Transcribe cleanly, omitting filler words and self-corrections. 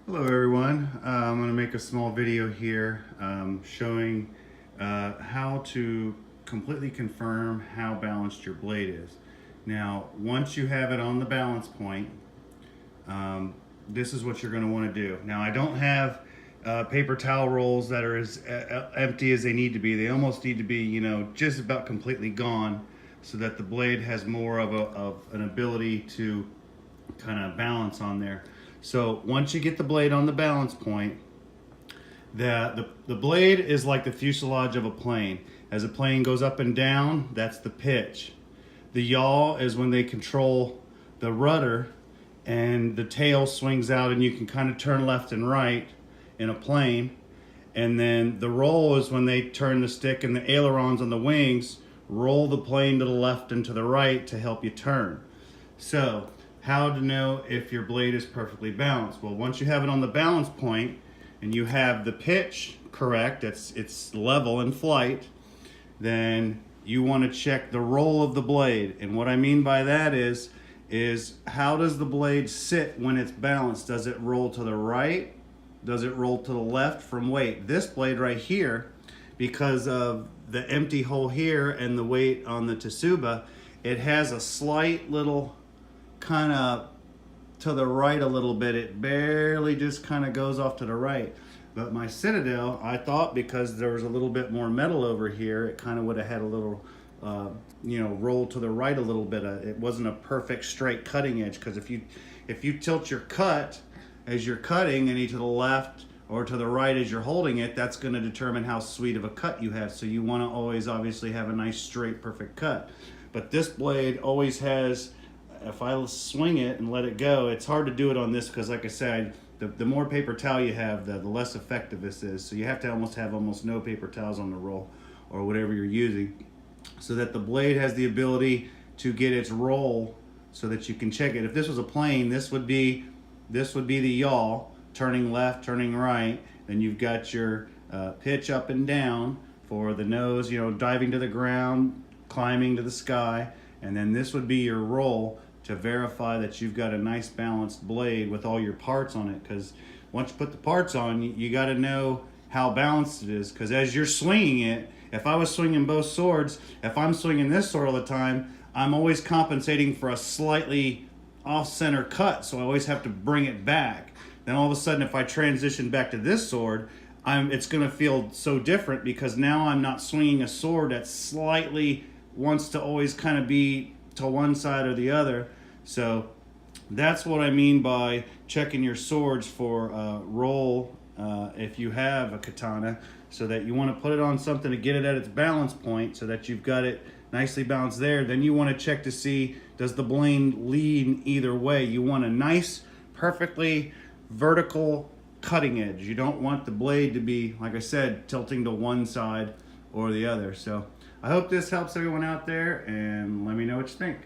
Hello everyone, I'm going to make a small video here showing how to completely confirm how balanced your blade is. Now once you have it on the balance point, this is what you're going to want to do. Now I don't have paper towel rolls that are as empty as they need to be. They almost need to be, you know, just about completely gone so that the blade has more of an ability to kind of balance on there. So once you get the blade on the balance point, the blade is like the fuselage of a plane. As a plane goes up and down, that's the pitch. The yaw is when they control the rudder and the tail swings out and you can kind of turn left and right in a plane. And then the roll is when they turn the stick and the ailerons on the wings roll the plane to the left and to the right to help you turn. So how to know if your blade is perfectly balanced? Well, once you have it on the balance point and you have the pitch correct, it's level in flight, then you want to check the roll of the blade. And what I mean by that is how does the blade sit when it's balanced? Does it roll to the right? Does it roll to the left from weight? This blade right here, because of the empty hole here and the weight on the Tsuba, it has a slight little kind of to the right a little bit. It barely just kind of goes off to the right. But my Citadel, I thought because there was a little bit more metal over here, it kind of would have had a little, roll to the right a little bit. It wasn't a perfect straight cutting edge, because if you tilt your cut as you're cutting any to the left or to the right as you're holding it, that's going to determine how sweet of a cut you have. So you want to always obviously have a nice straight perfect cut. But this blade always has, if I swing it and let it go, it's hard to do it on this because, like I said, the more paper towel you have, the less effective this is. So you have to have almost no paper towels on the roll or whatever you're using, so that the blade has the ability to get its roll so that you can check it. If this was a plane, this would be the yaw, turning left, turning right. Then you've got your pitch up and down for the nose, diving to the ground, climbing to the sky. And then this would be your roll to verify that you've got a nice balanced blade with all your parts on it. Because once you put the parts on, you got to know how balanced it is. Because as you're swinging it, if I was swinging both swords, if I'm swinging this sword all the time, I'm always compensating for a slightly off-center cut, so I always have to bring it back. Then all of a sudden, if I transition back to this sword, it's going to feel so different, because now I'm not swinging a sword that slightly wants to always kind of be to one side or the other. So that's what I mean by checking your swords for roll if you have a katana, so that you want to put it on something to get it at its balance point so that you've got it nicely balanced there. Then you want to check to see, does the blade lean either way? You want a nice, perfectly vertical cutting edge. You don't want the blade to be, like I said, tilting to one side or the other. So I hope this helps everyone out there, and let me know what you think.